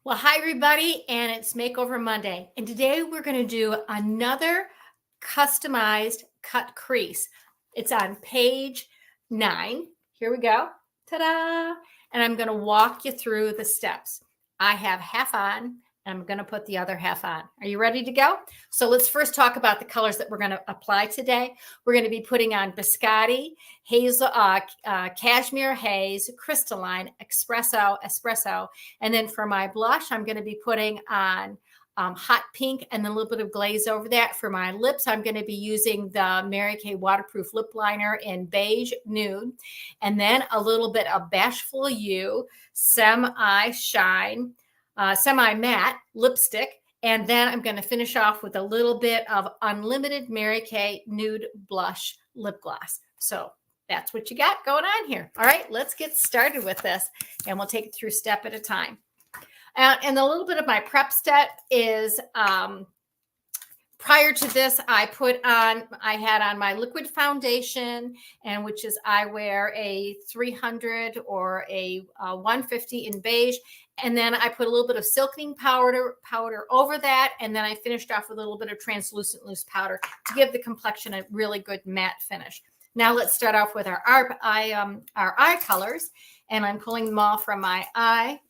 Well, hi everybody, and it's Makeover Monday. And today we're going to do another customized cut crease. It's on page 9. Here we go. Ta-da! And I'm going to walk you through the steps. I have half on, and I'm going to put the other half on. Are you ready to go? So let's first talk about the colors that we're going to apply today. We're going to be putting on Biscotti, Hazel, Cashmere Haze, Crystalline, Espresso. And then for my blush, I'm going to be putting on hot pink and then a little bit of glaze over that. For my lips, I'm going to be using the Mary Kay waterproof lip liner in beige nude. And then a little bit of Bashful You semi-matte lipstick. And then I'm going to finish off with a little bit of Unlimited Mary Kay nude blush lip gloss. So that's what you got going on here. All right, let's get started with this, and we'll take it through step at a time. And a little bit of my prep step is prior to this, I had on my liquid foundation, and which is I wear a 300 or a 150 in beige. And then I put a little bit of silkening powder over that. And then I finished off with a little bit of translucent loose powder to give the complexion a really good matte finish. Now let's start off with our eye colors. And I'm pulling them all from my eye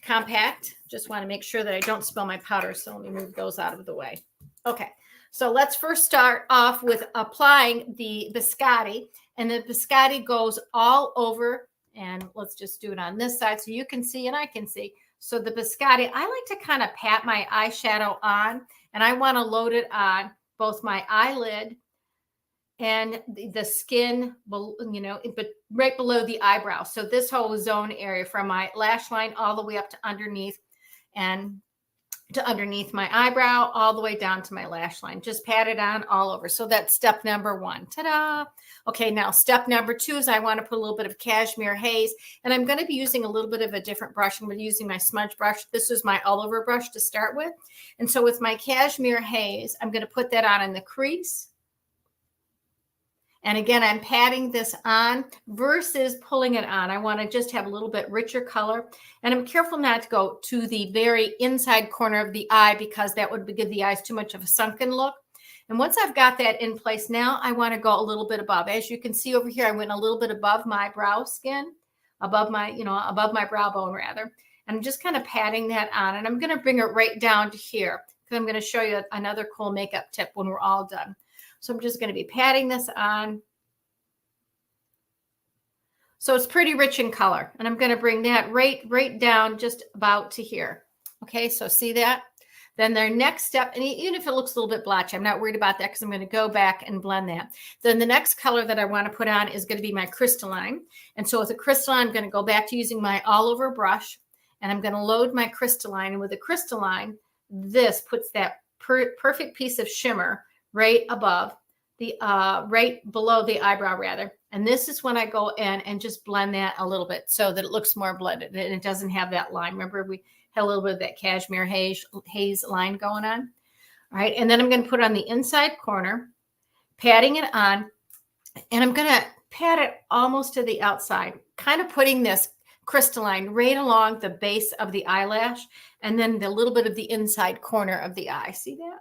compact. Just want to make sure that I don't spill my powder. So let me move those out of the way. Okay. So let's first start off with applying the Biscotti. And the Biscotti goes all over. And let's just do it on this side so you can see and I can see. So the Biscotti, I like to kind of pat my eyeshadow on, and I want to load it on both my eyelid and the skin, you know, but right below the eyebrow. So this whole zone area from my lash line all the way up to underneath and to underneath my eyebrow, all the way down to my lash line. Just pat it on all over. So that's step number 1. Ta-da! Okay, now step number 2 is I want to put a little bit of Cashmere Haze, and I'm going to be using a little bit of a different brush. I'm going to be using my smudge brush. This is my all-over brush to start with. And so with my Cashmere Haze, I'm going to put that on in the crease. And again, I'm patting this on versus pulling it on. I want to just have a little bit richer color. And I'm careful not to go to the very inside corner of the eye because that would give the eyes too much of a sunken look. And once I've got that in place, now I want to go a little bit above. As you can see over here, I went a little bit above my brow skin, above my brow bone rather. And I'm just kind of patting that on. And I'm going to bring it right down to here because I'm going to show you another cool makeup tip when we're all done. So I'm just going to be patting this on. So it's pretty rich in color. And I'm going to bring that right down just about to here. Okay, so see that? Then their next step, and even if it looks a little bit blotchy, I'm not worried about that because I'm going to go back and blend that. Then the next color that I want to put on is going to be my crystalline. And so with the crystalline, I'm going to go back to using my all-over brush, and I'm going to load my crystalline. And with the crystalline, this puts that perfect piece of shimmer right above the right below the eyebrow rather. And this is when I go in and just blend that a little bit so that it looks more blended and it doesn't have that line. Remember, we had a little bit of that Cashmere haze line going on. All right. And then I'm going to put it on the inside corner, patting it on, and I'm going to pat it almost to the outside, kind of putting this crystalline right along the base of the eyelash and then the little bit of the inside corner of the eye. See that?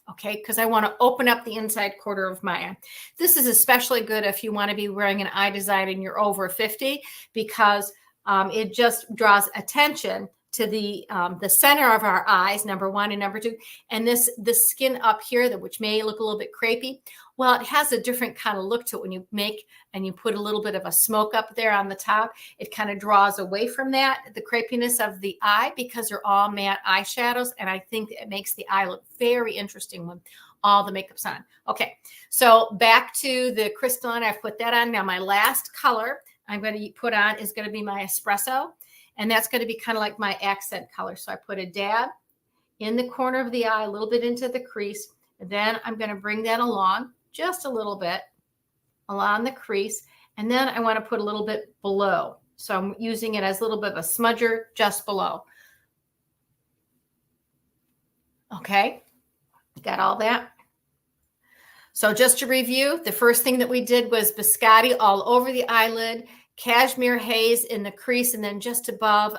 Okay, because I want to open up the inside quarter of my eye. This is especially good if you want to be wearing an eye design and you're over 50 because it just draws attention to the center of our eyes, number 1, and number 2. And this skin up here, which may look a little bit crepey, well, it has a different kind of look to it when you make and you put a little bit of a smoke up there on the top. It kind of draws away from that, the crepiness of the eye, because they're all matte eyeshadows. And I think it makes the eye look very interesting when all the makeup's on. Okay, so back to the crystalline. I've put that on. Now my last color I'm going to put on is going to be my espresso. And that's going to be kind of like my accent color. So I put a dab in the corner of the eye, a little bit into the crease. And then I'm going to bring that along just a little bit along the crease. And then I want to put a little bit below. So I'm using it as a little bit of a smudger just below. Okay, got all that? So just to review, the first thing that we did was Biscotti all over the eyelid, cashmere haze in the crease, and then just above,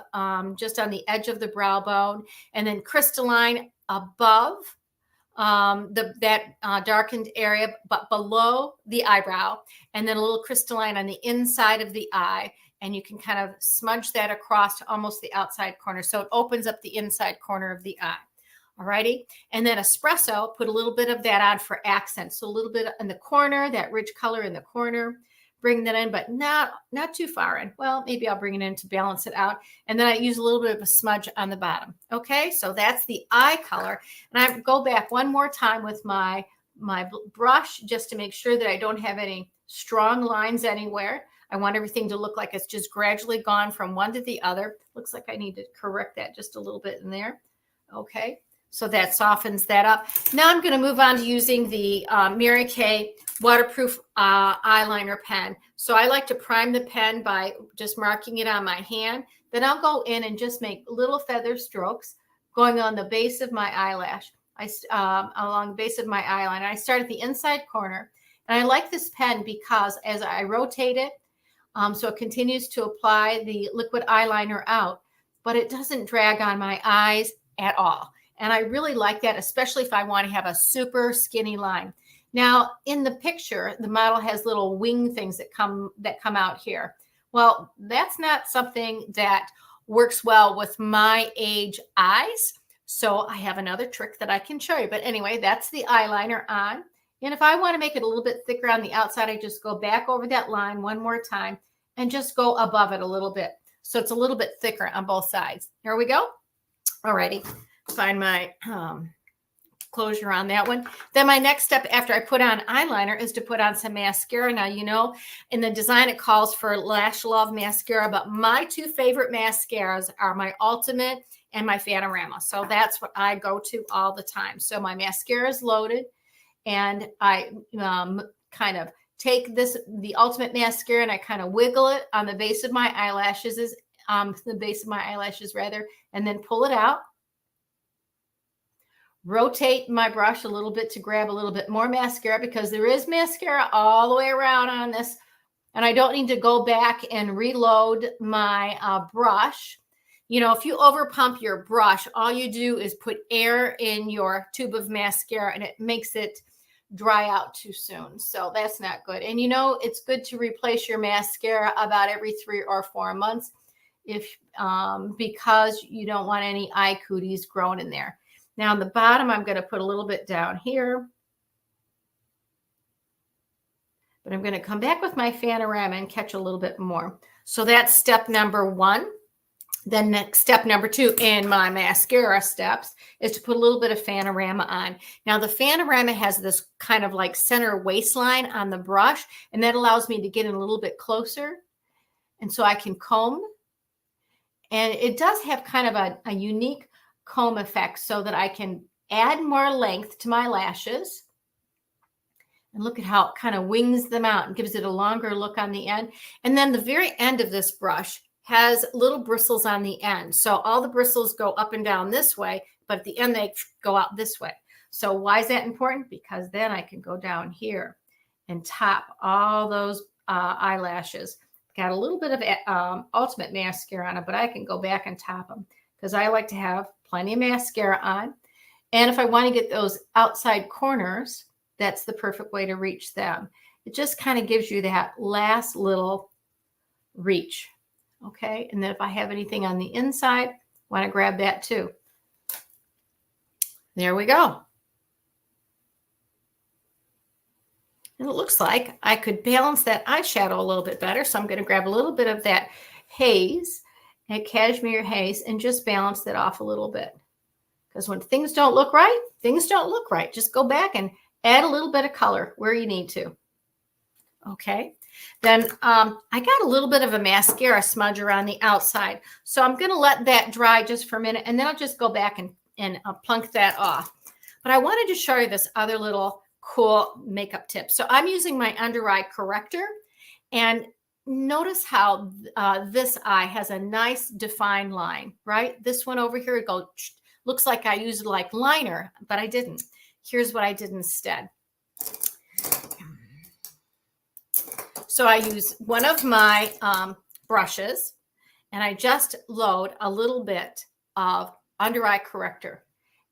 just on the edge of the brow bone, and then crystalline above that darkened area, but below the eyebrow, and then a little crystalline on the inside of the eye. And you can kind of smudge that across to almost the outside corner. So it opens up the inside corner of the eye. All righty. And then espresso, put a little bit of that on for accent. So a little bit in the corner, that rich color in the corner, bring that in, but not too far in. Well, maybe I'll bring it in to balance it out. And then I use a little bit of a smudge on the bottom. Okay. So that's the eye color. And I go back one more time with my brush just to make sure that I don't have any strong lines anywhere. I want everything to look like it's just gradually gone from one to the other. Looks like I need to correct that just a little bit in there. Okay, so that softens that up. Now I'm going to move on to using the Mary Kay waterproof eyeliner pen. So I like to prime the pen by just marking it on my hand. Then I'll go in and just make little feather strokes going on the base of my eyelash, along the base of my eyeliner. I start at the inside corner. And I like this pen because as I rotate it, so it continues to apply the liquid eyeliner out, but it doesn't drag on my eyes at all. And I really like that, especially if I want to have a super skinny line. Now, in the picture, the model has little wing things that come out here. Well, that's not something that works well with my age eyes. So I have another trick that I can show you. But anyway, that's the eyeliner on. And if I want to make it a little bit thicker on the outside, I just go back over that line one more time and just go above it a little bit. So it's a little bit thicker on both sides. Here we go. Alrighty. Find my closure on that one. Then my next step after I put on eyeliner is to put on some mascara. Now, you know, in the design, it calls for Lash Love mascara, but my two favorite mascaras are my Ultimate and my Fanorama. So that's what I go to all the time. So my mascara is loaded. And I kind of take the Ultimate mascara and I kind of wiggle it on the base of my eyelashes, and then pull it out. Rotate my brush a little bit to grab a little bit more mascara because there is mascara all the way around on this. And I don't need to go back and reload my brush. You know, if you overpump your brush, all you do is put air in your tube of mascara and it makes it dry out too soon. So that's not good. And you know, it's good to replace your mascara about every 3 or 4 months because you don't want any eye cooties growing in there. Now on the bottom, I'm going to put a little bit down here. But I'm going to come back with my Fanorama and catch a little bit more. So that's step number 1. Then next step number 2 in my mascara steps is to put a little bit of Fanorama on. Now the Fanorama has this kind of like center waistline on the brush, and that allows me to get in a little bit closer. And so I can comb. And it does have kind of a unique comb effect so that I can add more length to my lashes. And look at how it kind of wings them out and gives it a longer look on the end. And then the very end of this brush has little bristles on the end. So all the bristles go up and down this way, but at the end they go out this way. So why is that important? Because then I can go down here and top all those eyelashes. Got a little bit of Ultimate mascara on it, but I can go back and top them because I like to have plenty of mascara on. And if I want to get those outside corners, that's the perfect way to reach them. It just kind of gives you that last little reach. Okay, and then if I have anything on the inside, I want to grab that too. There we go. And it looks like I could balance that eyeshadow a little bit better. So I'm going to grab a little bit of that haze, that cashmere haze, and just balance that off a little bit. Because when things don't look right, things don't look right. Just go back and add a little bit of color where you need to. Okay. Then I got a little bit of a mascara smudge around the outside. So I'm going to let that dry just for a minute, and then I'll just go back and plunk that off. But I wanted to show you this other little cool makeup tip. So I'm using my under eye corrector, and notice how this eye has a nice defined line, right? This one over here, looks like I used like liner, but I didn't. Here's what I did instead. So I use one of my brushes, and I just load a little bit of under eye corrector.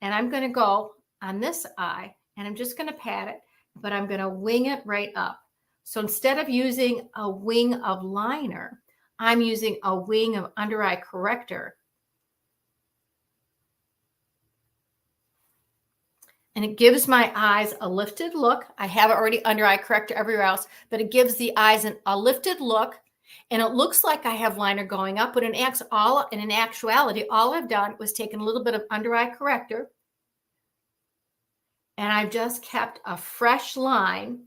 And I'm going to go on this eye, and I'm just going to pat it, but I'm going to wing it right up. So instead of using a wing of liner, I'm using a wing of under eye corrector. And it gives my eyes a lifted look. I have already under eye corrector everywhere else, but it gives the eyes a lifted look. And it looks like I have liner going up, but in actuality, all I've done was taken a little bit of under eye corrector, and I've just kept a fresh line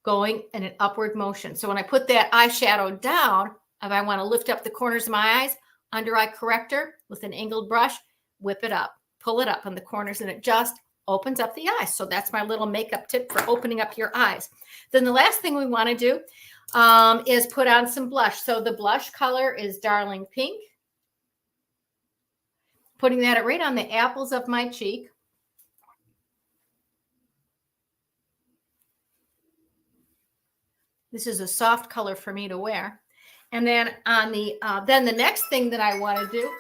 going in an upward motion. So when I put that eyeshadow down, if I want to lift up the corners of my eyes, under eye corrector with an angled brush, whip it up, pull it up on the corners, and it just opens up the eyes. So that's my little makeup tip for opening up your eyes. Then the last thing we want to do is put on some blush. So the blush color is Darling Pink. Putting that right on the apples of my cheek. This is a soft color for me to wear. And then on the next thing that I want to do,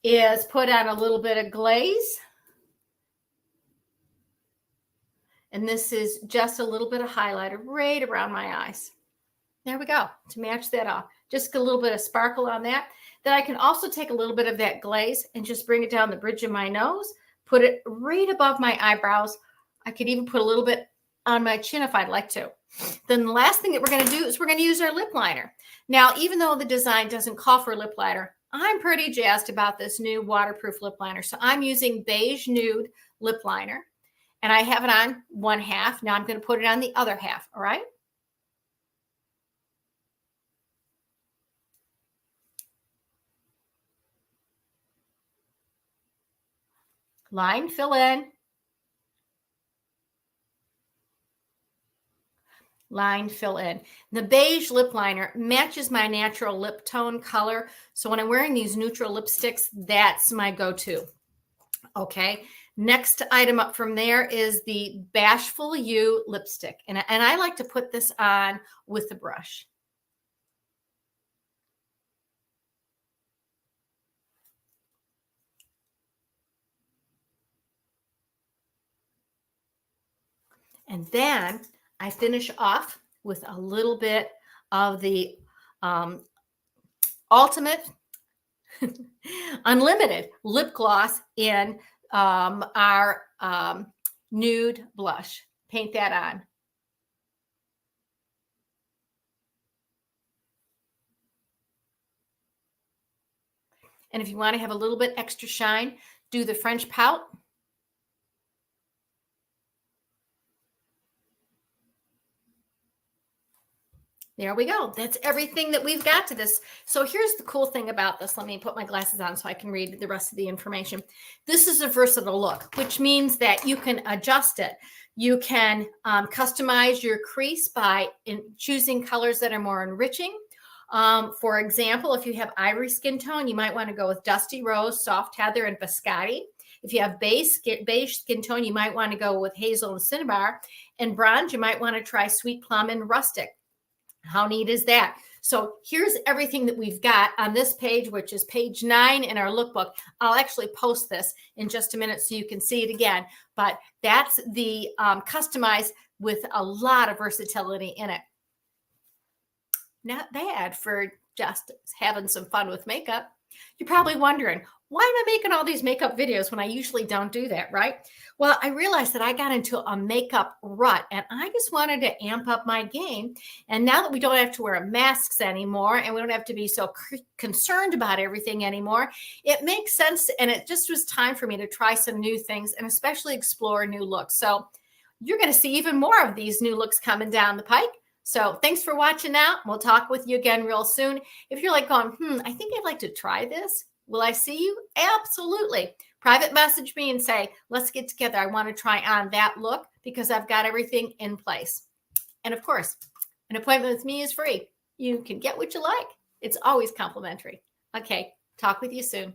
is put on a little bit of glaze. And this is just a little bit of highlighter right around my eyes. There we go, to match that off. Just a little bit of sparkle on that. Then I can also take a little bit of that glaze and just bring it down the bridge of my nose, put it right above my eyebrows. I could even put a little bit on my chin if I'd like to. Then the last thing that we're going to do is we're going to use our lip liner. Now, even though the design doesn't call for a lip liner, I'm pretty jazzed about this new waterproof lip liner. So I'm using beige nude lip liner, and I have it on one half. Now I'm going to put it on the other half. All right. Line, fill in. Line, fill in. The beige lip liner matches my natural lip tone color. So when I'm wearing these neutral lipsticks, that's my go-to. Okay. Next item up from there is the Bashful You lipstick. And I like to put this on with the brush. And then I finish off with a little bit of the Ultimate Unlimited lip gloss in our nude blush. Paint that on. And if you want to have a little bit extra shine, do the French pout. There we go. That's everything that we've got to this. So here's the cool thing about this. Let me put my glasses on so I can read the rest of the information. This is a versatile look, which means that you can adjust it. You can customize your crease by choosing colors that are more enriching. For example, if you have ivory skin tone, you might want to go with Dusty Rose, Soft Heather, and Biscotti. If you have beige skin tone, you might want to go with Hazel and Cinnabar. And bronze, you might want to try Sweet Plum and Rustic. How neat is that? So here's everything that we've got on this page, which is page 9 in our lookbook. I'll actually post this in just a minute so you can see it again. But that's the customized with a lot of versatility in it. Not bad for just having some fun with makeup. You're probably wondering, why am I making all these makeup videos when I usually don't do that, right? Well, I realized that I got into a makeup rut and I just wanted to amp up my game. And now that we don't have to wear masks anymore and we don't have to be so concerned about everything anymore, it makes sense. And it just was time for me to try some new things and especially explore new looks. So you're going to see even more of these new looks coming down the pike. So thanks for watching out. We'll talk with you again real soon. If you're like going, I think I'd like to try this. Will I see you? Absolutely. Private message me and say, let's get together. I want to try on that look because I've got everything in place. And of course, an appointment with me is free. You can get what you like. It's always complimentary. Okay. Talk with you soon.